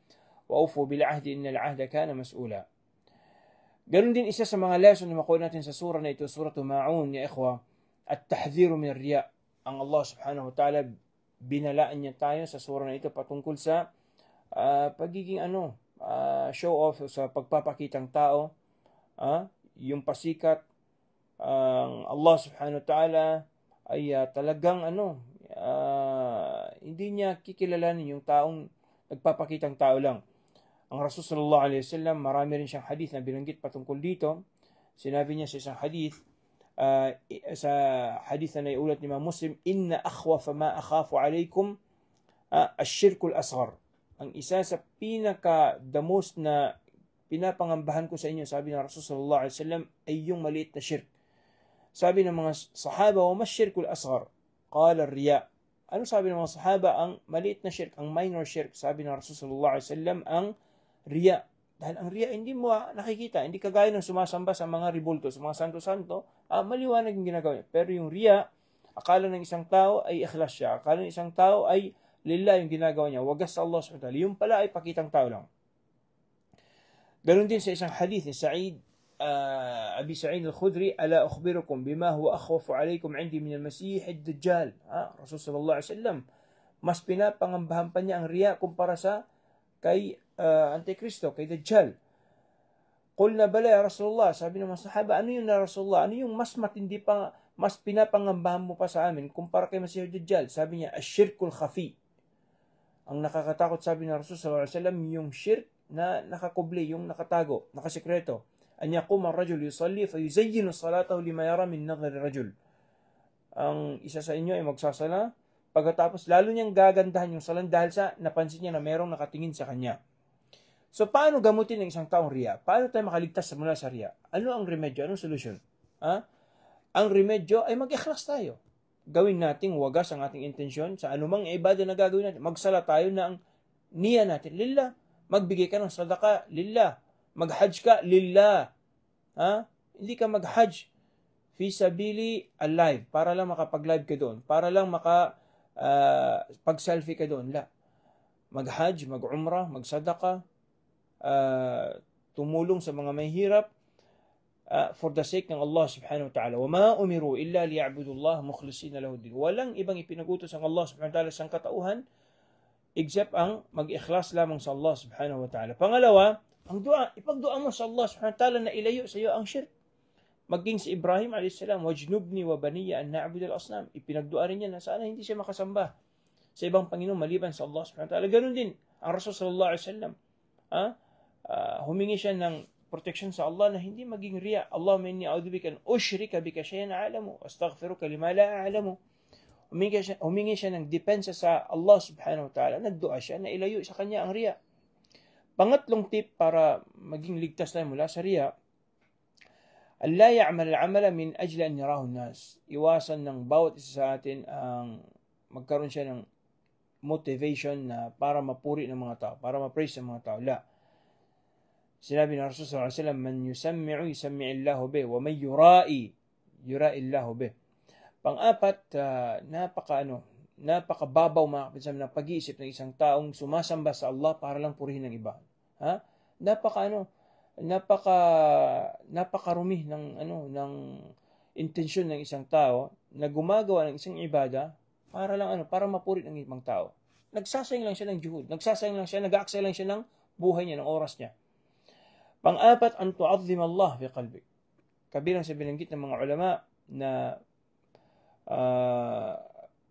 wa awfu bil ahdi innal ahda kana mas'ula." Ganun din isa sa mga lesson na makuha natin sa surah na ito, surah Ma'un, ya ikhwa, at-tahdhiru min riya. Ang Allah subhanahu wa ta'ala binalaan niya tayo sa surah na ito patungkol sa pagiging show off, sa pagpapakitang tao, yung pasikat. Allah subhanahu wa ta'ala ay talagang hindi niya kikilalanin yung taong nagpapakitang tao lang. Ang Rasul sallallahu alaihi wasallam, marami rin siyang hadith na binanggit patungkol dito. Sinabi niya sa isang hadith, sa hadith na naiulat ni Imam Muslim, "Inna akhwafa ma akhafu alaykum ash-shirkul asghar." Ang isa sa the most na pinapangambahan ko sa inyo, sabi ng Rasul sallallahu alaihi wasallam, ay yung maliit na shirk. Sabi ng mga sahaba, "Wa ma ash-shirkul asghar?" Qala ar-riya. Ano sabi ng mga sahaba? Ang maliit na shirk, ang minor shirk. Sabi ng Rasul sallallahu alaihi wasallam, ang riya. Dahil ang riya hindi mo nakikita, hindi kagaya ng sumasamba sa mga ribulto, sa mga santo-santo, maliwanag yung ginagawa niya. Pero yung riya, akala ng isang tao ay ikhlas siya. Akala ng isang tao ay lillah yung ginagawa niya. Wagas sa Allah subhanahu wa ta'ala. Yung pala ay pakitang tao lang. Ganun din sa isang hadith ni Abi Sa'id al-Khudri, "Ala ukhbirukum bima huwa akhwafu alaykum 'indi min al-Masih ad-Dajjal." Rasul sallallahu alaihi wasallam, mas pinapangambahan pa niya ang riya kumpara sa kay Antikristo, kay Dajjal. "Qulna bala ya Rasulullah." Sabi ng mga sahaba, "Ano yun na Rasulullah? Ano yung mas matindi pa, mas pinapangambahan mo pa sa amin kumpara kay Masih ad-Dajjal?" Sabi niya, "Ash-shirkul khafi." Ang nakakatakot, sabi ng Rasul sallallahu alaihi wasallam, yung shirk na nakakubli, yung nakatago, nakasikreto. "An yaquma ar-rajul yusalli fa yuzayyinu salatahu lima yara min nadhari rajul." Ang isa sa inyo ay magsasala, pagkatapos lalo niyang gagandahan yung salan dahil sa napansin niya na merong nakatingin sa kanya. So, paano gamutin ng isang taong riya? Paano tayo makaligtas mula sa riya? Ano ang remedyo? Anong solusyon? Ang remedyo ay mag-ikhlas tayo. Gawin nating wagas ang ating intensyon sa anumang ibadah na gagawin natin. Magsala tayo na ang niya natin, lillah. Magbigay ka ng sadaka, lillah. Mag-hajj ka, lillah. Hindi ka mag-hajj fi sabili alive, para lang makapag-live ka doon, para lang pag-selfie ka doon. La. Mag-hajj, mag-umrah, mag-sadaka, tumulong sa mga mahihirap, for the sake ng Allah subhanahu wa ta'ala. وَمَا أُمِرُوا إِلَّا لِيَعْبُدُوا اللَّهَ مُخْلِصِينَ لَهُ الدِّينَ. Walang ibang ipinagutos ang Allah subhanahu wa ta'ala sa katauhan except ang mag-ikhlas lamang sa Allah subhanahu wa ta'ala. Pangalawa, ang dua, ipagdua mo sa Allah subhanahu wa ta'ala na ilayo sa iyo ang shirk. Maging si Ibrahim a.s. "Wajnubni wa baniya an na'bud al-asnam." Ipinagdua rin niya na sana hindi siya makasamba sa ibang Panginoon maliban sa Allah subhanahu wa ta'ala. Ganun din ang Rasul sallallahu alaihi wasallam. Humingi siya ng protection sa Allah na hindi maging riya. "Allahumma inni a'udzubika an ushrika bika shay'an a'lamu wa astaghfiruka lima la a'lamu." Humingi siya ng depensa sa Allah subhanahu wa ta'ala. Nagdua siya na ilayo sa kanya ang riya. Pangatlong tip para maging ligtas tayo mula sa riya, "Alla ya'mal al-'amala min ajli an yarahu an-nas." Iwasan ng bawat isa sa atin ang magkaroon siya ng motivation na para mapuri ng mga tao, para ma-praise ng mga tao. La. Sinabi ng Rasul sallallahu alaihi wasallam, "Man yusammi'u yusammi'illahu bih, wa man yura'illahu bih." Pang-apat, napakababaw mga kapatid ng pag-iisip ng isang taong sumasamba sa Allah para lang purihin ng iba. Napakarumi ng intensyon ng isang tao na gumagawa ng isang ibada para lang para mapuri ng ibang tao. Nagsasayang lang siya ng juhud, nag-aaksaya lang siya ng buhay niya, ng oras niya. Pang-apat, an tu'azzim Allah fi qalbik. kabilang sa binanggit ng mga ulama na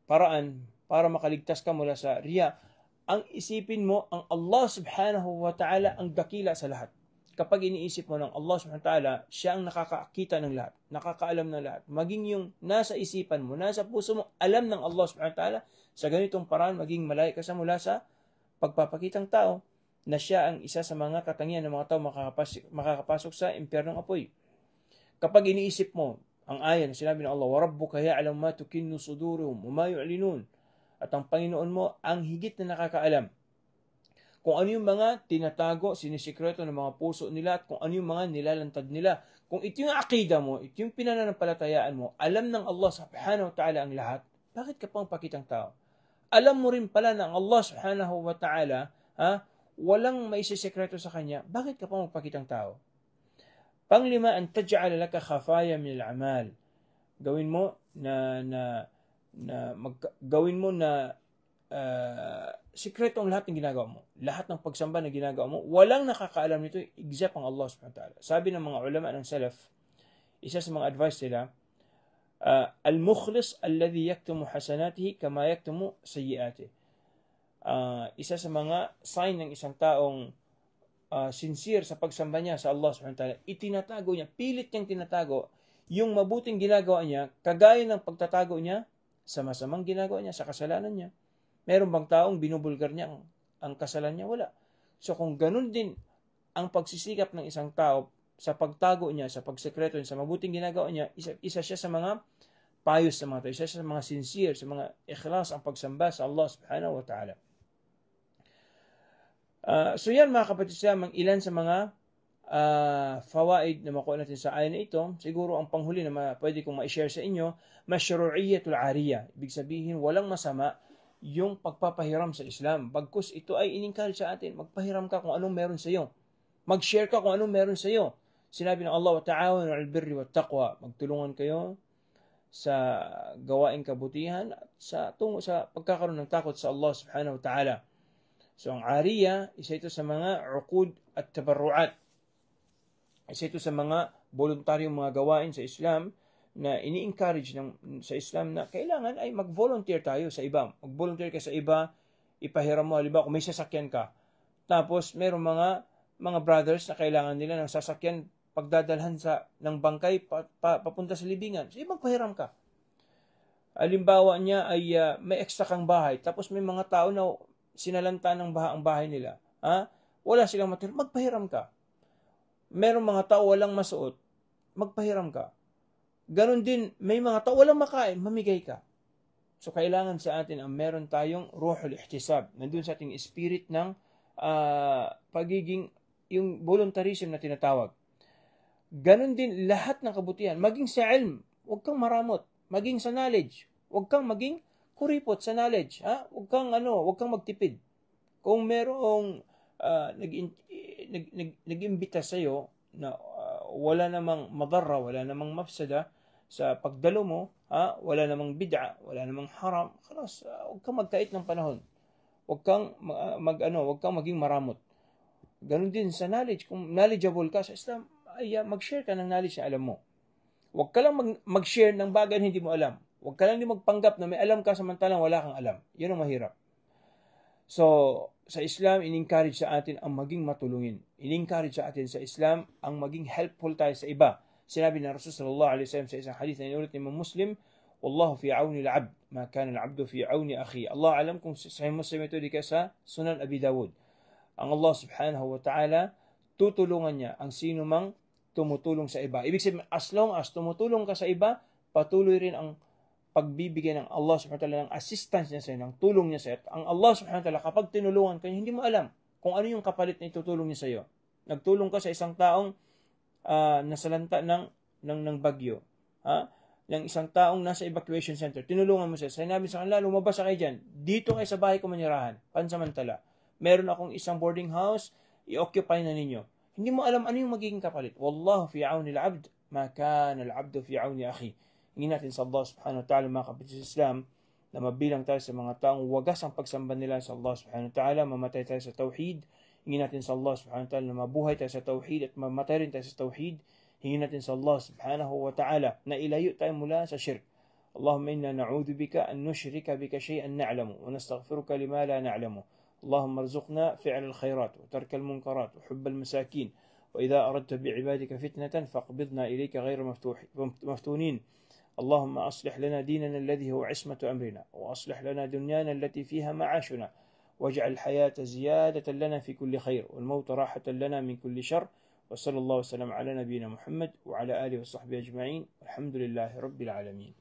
paraan para makaligtas ka mula sa riya, ang isipin mo ang Allah subhanahu wa ta'ala ang dakila sa lahat. Kapag iniisip mo ng Allah subhanahu wa ta'ala, siya ang nakakakita ng lahat, nakakaalam ng lahat. Maging yung nasa isipan mo, nasa puso mo, alam ng Allah subhanahu wa ta'ala, sa ganitong paraan, maging malayo ka sa mula sa pagpapakitang tao na siya ang isa sa mga katangian ng mga tao makakapasok sa impyernong apoy. Kapag iniisip mo ang ayan, sinabi ng Allah, وَرَبُّكَ يَعْلَمْ مَا تُكِنُّ صُدُورُهُمْ وَمَا يُعْلِنُونَ. At ang Panginoon mo, ang higit na nakakaalam kung ano yung mga tinatago, sinisikreto ng mga puso nila at kung ano yung mga nilalantad nila. Kung ito yung akida mo, ito yung pinananampalatayaan mo, alam ng Allah subhanahu wa ta'ala ang lahat, bakit ka pang pakitang tao? Alam mo rin pala na ang Allah subhanahu wa ta'ala, walang maisisikreto sa kanya, bakit ka pang magpakitang tao? Panglima, an taj'ala laka khafaya min al-amal. Gawin mo sikreto ang lahat ng ginagawa mo. Lahat ng pagsamba na ginagawa mo, walang nakakaalam nito except ang Allah subhanahu wa ta'ala. Sabi ng mga ulama ng salaf, isa sa mga advice nila, al-mukhlis alladhi yaktumu hasanatihi kama yaktumu sayyiatihi. Isa sa mga sign ng isang taong sincere sa pagsamba niya sa Allah subhanahu wa ta'ala, itinatago niya, pilit niyang tinatago yung mabuting ginagawa niya, kagaya ng pagtatago niya sa masamang ginagawa niya, sa kasalanan niya. Meron bang taong binubulgar niya ang kasalanan niya? Wala. So kung ganun din ang pagsisikap ng isang tao sa pagtago niya, sa pagsekreto niya, sa mabuting ginagawa niya, isa siya sa mga payos sa mga tao, isa siya sa mga sincere, sa mga ikhlas ang pagsamba sa Allah subhanahu wa ta'ala. So yan mga kapatid, ilan sa mga fawaid na makuha natin sa ayan na ito. Siguro ang panghuli na pwede kong ma-share sa inyo, mashru'iyyatul ariyah. Ibig sabihin, walang masama yung pagpapahiram sa Islam. Bagkus ito ay in-encourage sa atin, magpahiram ka kung anong meron sa iyo. Mag-share ka kung anong meron sa iyo. Sinabi ng Allah, wa ta'awanu 'alal birri wat taqwa. Magtulungan kayo sa gawaing kabutihan at tungo sa pagkakaroon ng takot sa Allah subhanahu wa ta'ala. So ang ariyah, isa ito sa mga uqud at tabarruat. Isa ito sa mga voluntaryong mga gawain sa Islam na ini-encourage sa Islam na kailangan ay mag-volunteer tayo sa iba. Mag-volunteer ka sa iba, ipahiram mo, halimbawa kung may sasakyan ka. Tapos mayroong mga brothers na kailangan nila ng sasakyan pagdadalhan ng bangkay papunta sa libingan. So magpahiram ka. Halimbawa niya ay may extra kang bahay, tapos may mga tao na sinalanta ng ang bahay nila. Wala silang material, magpahiram ka. Merong mga tao walang masuot, magpahiram ka. Ganon din, may mga tao walang makain, mamigay ka. So kailangan sa atin ang meron tayong ruhul ihtisab, nandun sa ating spirit ng pagiging, yung voluntarism na tinatawag. Ganon din lahat ng kabutihan, maging sa ilm, huwag kang maramot, maging sa knowledge, huwag kang maging kuripot sa knowledge, huwag kang magtipid. Kung merong nag-imbita sa iyo na wala namang madarra, wala namang mafsada sa pagdalo mo, wala namang bid'a, wala namang haram, khalas, huwag kang magkait ng panahon. Huwag kang maging maramot. Ganon din sa knowledge, kung knowledgeable ka sa Islam, ay mag-share ka ng knowledge na alam mo. Huwag ka lang mag-share ng bagay na hindi mo alam. Huwag ka lang din magpanggap na may alam ka samantalang wala kang alam. Yun ang mahirap. So, sa Islam, in-encourage sa atin ang maging matulungin. In-encourage sa atin sa Islam ang maging helpful tayo sa iba. Sinabi ng Rasul sallallahu alaihi wasallam sa isang hadith na inulit ni Muslim, Wallahu fi auni al-'abd, ma kana al-'abdu fi auni akhi. Allah alam kung Sahih Muslim ito di ka sa Sunan Abi Dawud. Ang Allah subhanahu wa ta'ala, tutulungan niya ang sino mang tumutulong sa iba. Ibig sabihin, as long as tumutulong ka sa iba, patuloy rin ang pagbibigay ng Allah subhanahu wa ta'ala ng assistance niya sa iyo, ng tulong niya sa iyo. Ang Allah subhanahu wa ta'ala, kapag tinulungan ka, hindi mo alam kung ano yung kapalit na itutulong niya sa iyo. Nagtulong ka sa isang taong nasalanta ng bagyo. Ng isang taong nasa evacuation center. Tinulungan mo siya. Sinabi sa kanila, lumabas kayo dyan. Dito kayo sa bahay ko manirahan. Pansamantala. Meron akong isang boarding house, i-occupy na ninyo. Hindi mo alam ano yung magiging kapalit. Wallahu fi auni al-'abd, ma kana al-'abdu fi auni akhi. Hingin natin sa Allah subhanahu wa ta'ala, mga kapatid sa Islam, na mabilang tayo sa mga taong wagas ang pagsamba nila sa Allah subhanahu wa ta'ala, mamatay tayo sa tauhid. Hingin natin sa Allah subhanahu wa ta'ala na mabuhay tayo sa tauhid at mamatay rin tayo sa tauhid. Hingi natin sa Allah subhanahu wa ta'ala na ilayo tayo mula sa shirk. Allahumma inna na'udhu bika an nushrika bika shay'an na'lamu wa nastaghfiruka lima la na'lamu. اللهم ارزقنا فعل الخيرات وترك المنكرات وحب المساكين وإذا أردت بعبادك فتنة فاقبضنا إليك غير مفتونين. اللهم أصلح لنا ديننا الذي هو عصمة أمرنا وأصلح لنا دنيانا التي فيها معاشنا واجعل الحياة زيادة لنا في كل خير والموت راحة لنا من كل شر. وصلى الله وسلم على نبينا محمد وعلى آله وصحبه أجمعين والحمد لله رب العالمين.